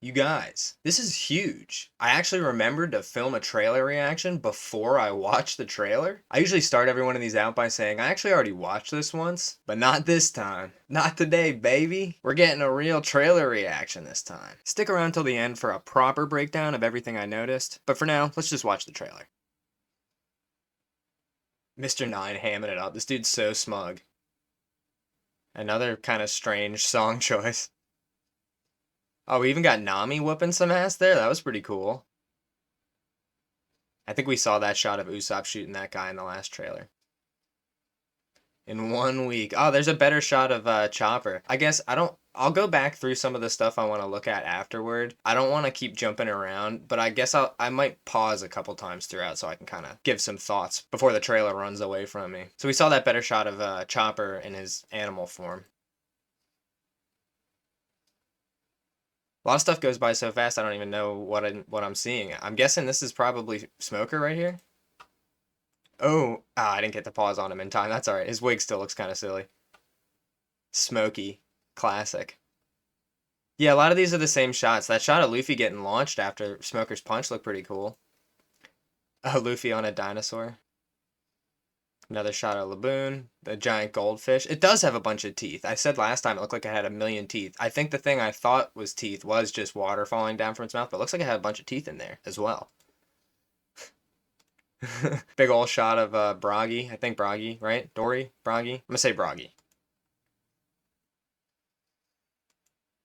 You guys, this is huge. I actually remembered to film a trailer reaction before I watched the trailer. I usually start every one of these out by saying, I actually already watched this once, but not this time. Not today, baby. We're getting a real trailer reaction this time. Stick around till the end for a proper breakdown of everything I noticed, but for now, let's just watch the trailer. Mr. Nine hamming it up. This dude's so smug. Another kind of strange song choice. Oh, we even got Nami whooping some ass there. That was pretty cool. I think we saw that shot of Usopp shooting that guy in the last trailer. In 1 week. Oh, there's a better shot of Chopper. I guess I'll go back through some of the stuff I want to look at afterward. I don't want to keep jumping around, but I guess I might pause a couple times throughout so I can kind of give some thoughts before the trailer runs away from me. So we saw that better shot of Chopper in his animal form. A lot of stuff goes by so fast I don't even know what I'm seeing. I'm guessing this is probably Smoker right here. Oh, I didn't get the pause on him in time. That's all right. His wig still looks kind of silly. Smoky, classic. Yeah, a lot of these are the same shots. That shot of Luffy getting launched after Smoker's punch looked pretty cool. Luffy on a dinosaur. Another shot of Laboon, the giant goldfish. It does have a bunch of teeth. I said last time it looked like it had a million teeth. I think the thing I thought was teeth was just water falling down from its mouth, but it looks like it had a bunch of teeth in there as well. Big old shot of Bragi. I think Bragi, right? Dory? Bragi? I'm gonna say Bragi.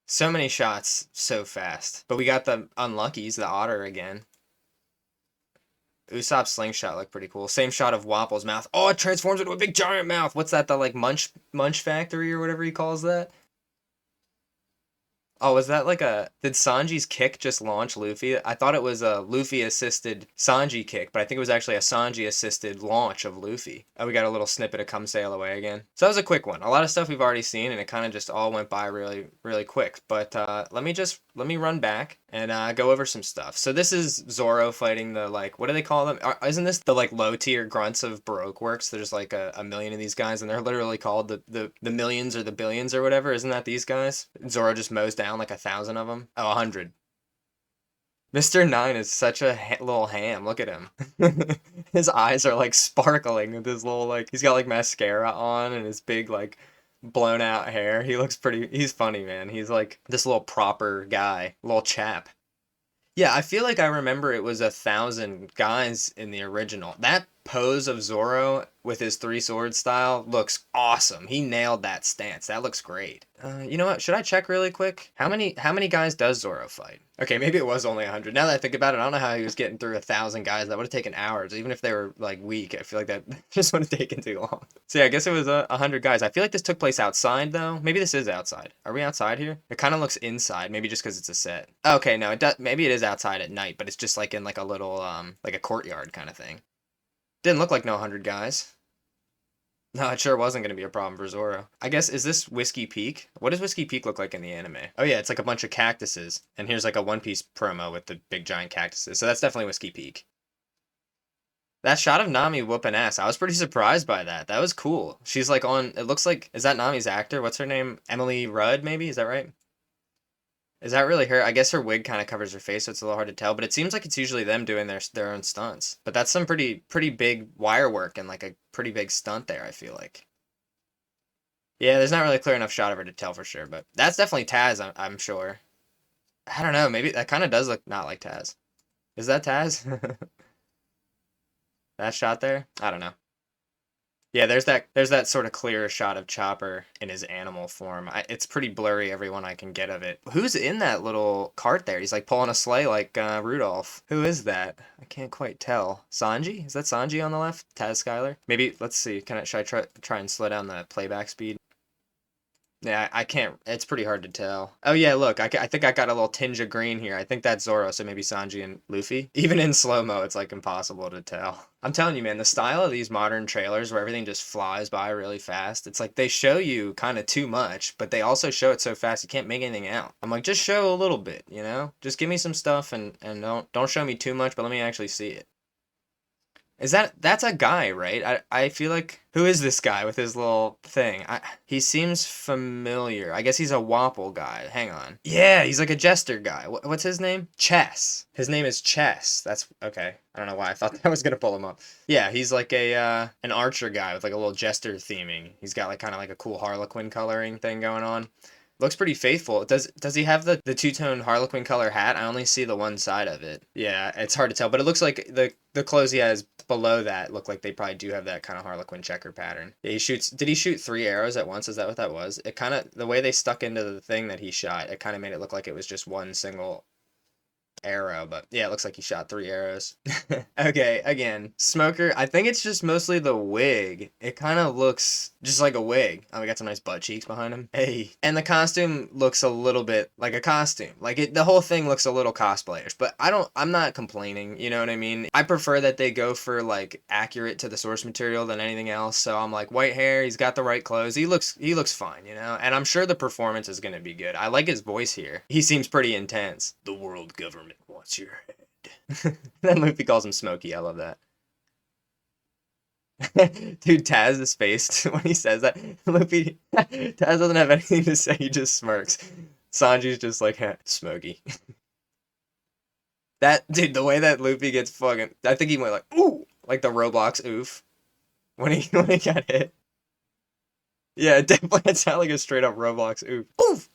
So many shots so fast. But we got the unluckies, the otter again. Usopp's slingshot looked pretty cool. Same shot of Wapol's mouth. Oh, it transforms into a big giant mouth. What's that, the like Munch factory or whatever he calls that? Oh, was that like a... Did Sanji's kick just launch Luffy? I thought it was a Luffy-assisted Sanji kick, but I think it was actually a Sanji-assisted launch of Luffy. Oh, we got a little snippet of Come Sail Away again. So that was a quick one. A lot of stuff we've already seen, and it kind of just all went by really, really quick. But let me run back and go over some stuff. So this is Zoro fighting the, like, what do they call them? Isn't this the, like, low-tier grunts of Baroque works? There's, like, a million of these guys, and they're literally called the millions or the billions or whatever. Isn't that these guys? Zoro just mows down like 1,000 of them. Oh, 100. Mr. Nine is such a little ham. Look at him. His eyes are like sparkling with his little like he's got like mascara on and his big like blown out hair. He looks pretty he's funny, man. He's like this little proper guy, little chap. Yeah, I feel like I remember it was 1,000 guys in the original. That pose of Zoro with his three sword style looks awesome. He nailed that stance. That looks great. You know what? Should I check really quick? How many guys does Zoro fight? Okay, maybe it was only 100. Now that I think about it, I don't know how he was getting through 1,000 guys. That would have taken hours, even if they were like weak. I feel like that just would have taken too long. So yeah, I guess it was 100 guys. I feel like this took place outside though. Maybe this is outside. Are we outside here? It kind of looks inside. Maybe just because it's a set. Okay, no, it does. Maybe it is outside at night, but it's just like in like a little like a courtyard kind of thing. Didn't look like no 100 guys. No, it sure wasn't going to be a problem for Zoro. I guess, is this Whiskey Peak? What does Whiskey Peak look like in the anime? Oh yeah, it's like a bunch of cactuses. And here's like a One Piece promo with the big giant cactuses. So that's definitely Whiskey Peak. That shot of Nami whooping ass, I was pretty surprised by that. That was cool. She's like on, it looks like, is that Nami's actor? What's her name? Emily Rudd, maybe? Is that right? Is that really her? I guess her wig kind of covers her face, so it's a little hard to tell. But it seems like it's usually them doing their own stunts. But that's some pretty big wire work and like a pretty big stunt there. I feel like. Yeah, there's not really a clear enough shot of her to tell for sure, but that's definitely Taz. I'm sure. I don't know. Maybe that kind of does look not like Taz. Is that Taz? That shot there? I don't know. Yeah, there's that sort of clear shot of Chopper in his animal form. It's pretty blurry every one I can get of it. Who's in that little cart there? He's like pulling a sleigh like Rudolph. Who is that? I can't quite tell. Sanji? Is that Sanji on the left? Taz Skylar? Maybe let's see. Should I try and slow down the playback speed? Yeah, I can't. It's pretty hard to tell. Oh yeah, look, I think I got a little tinge of green here. I think that's Zoro, so maybe Sanji and Luffy. Even in slow-mo, it's like impossible to tell. I'm telling you, man, the style of these modern trailers where everything just flies by really fast, it's like they show you kind of too much, but they also show it so fast you can't make anything out. I'm like, just show a little bit, you know? Just give me some stuff and don't show me too much, but let me actually see it. That's a guy, right? I feel like, who is this guy with his little thing? He seems familiar. I guess he's a Wapol guy. Hang on. Yeah, he's like a jester guy. What's his name? Chess. His name is Chess. That's okay. I don't know why I thought that was gonna pull him up. Yeah, he's like a an archer guy with like a little jester theming. He's got like kind of like a cool Harlequin coloring thing going on. Looks pretty faithful. Does he have the two-tone Harlequin color hat? I only see the one side of it. Yeah, it's hard to tell, but it looks like the clothes he has below that look like they probably do have that kind of Harlequin checker pattern. Yeah, he shoots. Did he shoot 3 arrows at once? Is that what that was? It kind of, the way they stuck into the thing that he shot, it kind of made it look like it was just one single arrow, but yeah, it looks like he shot 3 arrows. Okay, again, Smoker, I think it's just mostly the wig. It kind of looks just like a wig. Oh, we got some nice butt cheeks behind him. Hey. And the costume looks a little bit like a costume. Like the whole thing looks a little cosplayish, but I'm not complaining, you know what I mean? I prefer that they go for like accurate to the source material than anything else. So I'm like, white hair, he's got the right clothes. He looks fine, you know? And I'm sure the performance is going to be good. I like his voice here. He seems pretty intense. The world government wants your head. Then Luffy calls him Smokey. I love that. Dude, Taz's face when he says that. Luffy, Taz doesn't have anything to say. He just smirks. Sanji's just like, Smokey. That, dude, the way that Luffy gets fucking, I think he went like, ooh, like the Roblox oof when he got hit. Yeah, it definitely sounded like a straight up Roblox oof. Oof.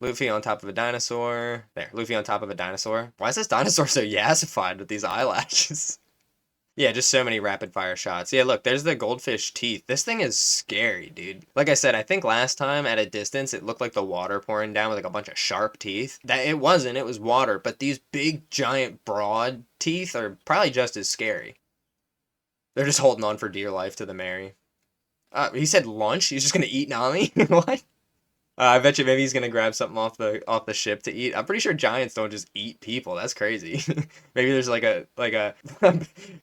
Luffy on top of a dinosaur. There, Luffy on top of a dinosaur. Why is this dinosaur so yassified with these eyelashes? Yeah, just so many rapid fire shots. Yeah, look, there's the goldfish teeth. This thing is scary, dude. Like I said, I think last time at a distance it looked like the water pouring down with like a bunch of sharp teeth. That it wasn't, it was water, but these big, giant, broad teeth are probably just as scary. They're just holding on for dear life to the Mary. He said lunch? He's just gonna eat Nami? What? I bet you maybe he's gonna grab something off the ship to eat. I'm pretty sure giants don't just eat people. That's crazy. Maybe there's like a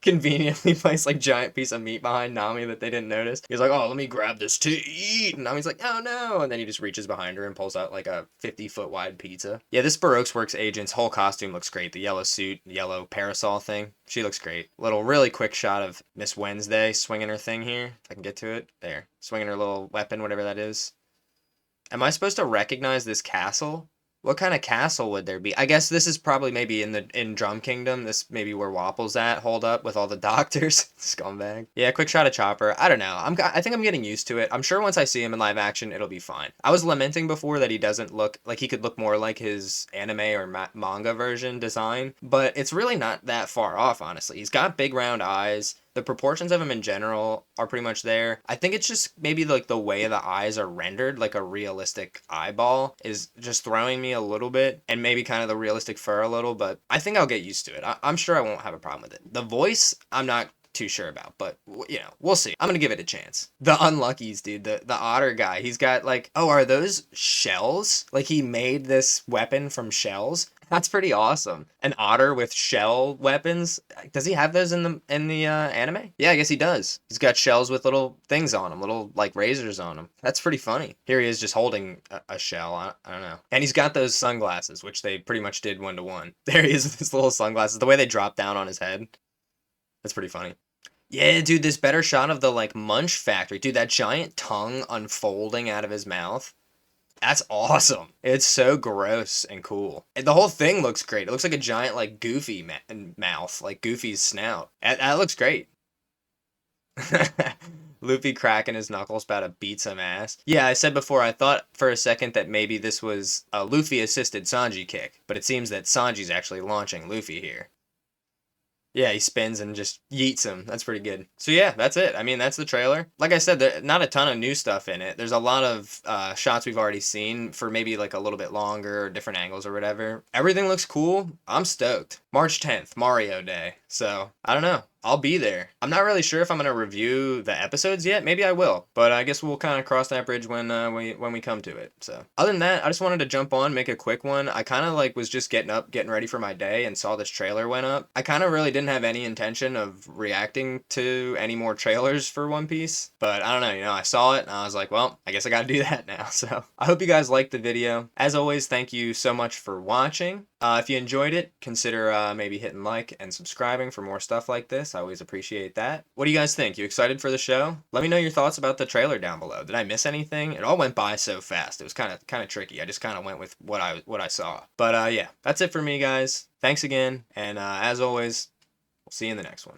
conveniently placed like giant piece of meat behind Nami that they didn't notice. He's like, oh, let me grab this to eat. And Nami's like, oh no. And then he just reaches behind her and pulls out like a 50-foot wide pizza. Yeah, this Baroque Works agent's whole costume looks great. The yellow suit, yellow parasol thing. She looks great. Little really quick shot of Miss Wednesday swinging her thing here. If I can get to it. There. Swinging her little weapon, whatever that is. Am I supposed to recognize this castle? What kind of castle would there be? I guess this is probably maybe in Drum Kingdom. This maybe where Wapol's at, holed up with all the doctors. Scumbag. Yeah, quick shot of Chopper. I don't know. I think I'm getting used to it. I'm sure once I see him in live action, it'll be fine. I was lamenting before that he doesn't look like he could look more like his anime or manga version design, but it's really not that far off, honestly. He's got big round eyes. The proportions of him in general are pretty much there. I think it's just maybe like the way the eyes are rendered, like a realistic eyeball, is just throwing me a little bit, and maybe kind of the realistic fur a little, but I think I'll get used to it. I'm sure I won't have a problem with it. The voice, I'm not too sure about, but you know, we'll see. I'm gonna give it a chance. The Unluckies, dude, the otter guy, he's got like, oh, are those shells? Like he made this weapon from shells? That's pretty awesome. An otter with shell weapons. Does he have those in the anime? Yeah, I guess he does. He's got shells with little things on them, little like razors on them. That's pretty funny. Here he is just holding a shell. I don't know. And he's got those sunglasses, which they pretty much did 1-to-1. There he is with his little sunglasses. The way they drop down on his head. That's pretty funny. Yeah, dude, this better shot of the like Munch factory. Dude, that giant tongue unfolding out of his mouth. That's awesome. It's so gross and cool. And the whole thing looks great. It looks like a giant, like, Goofy mouth, like Goofy's snout. That looks great. Luffy cracking his knuckles about to beat some ass. Yeah, I said before, I thought for a second that maybe this was a Luffy-assisted Sanji kick, but it seems that Sanji's actually launching Luffy here. Yeah, he spins and just yeets him. That's pretty good. So yeah, that's it. I mean, that's the trailer. Like I said, there's not a ton of new stuff in it. There's a lot of shots we've already seen for maybe like a little bit longer, or different angles or whatever. Everything looks cool. I'm stoked. March 10th, Mario Day. So, I don't know. I'll be there. I'm not really sure if I'm going to review the episodes yet. Maybe I will. But I guess we'll kind of cross that bridge when we come to it. So, other than that, I just wanted to jump on, make a quick one. I kind of like was just getting up, getting ready for my day, and saw this trailer went up. I kind of really didn't have any intention of reacting to any more trailers for One Piece. But I don't know, you know, I saw it and I was like, well, I guess I got to do that now. So, I hope you guys liked the video. As always, thank you so much for watching. If you enjoyed it, consider maybe hitting like and subscribing for more stuff like this. I always appreciate that. What do you guys think? You excited for the show? Let me know your thoughts about the trailer down below. Did I miss anything? It all went by so fast. It was kind of tricky. I just kind of went with what I saw. But yeah, that's it for me, guys. Thanks again, and as always, we'll see you in the next one.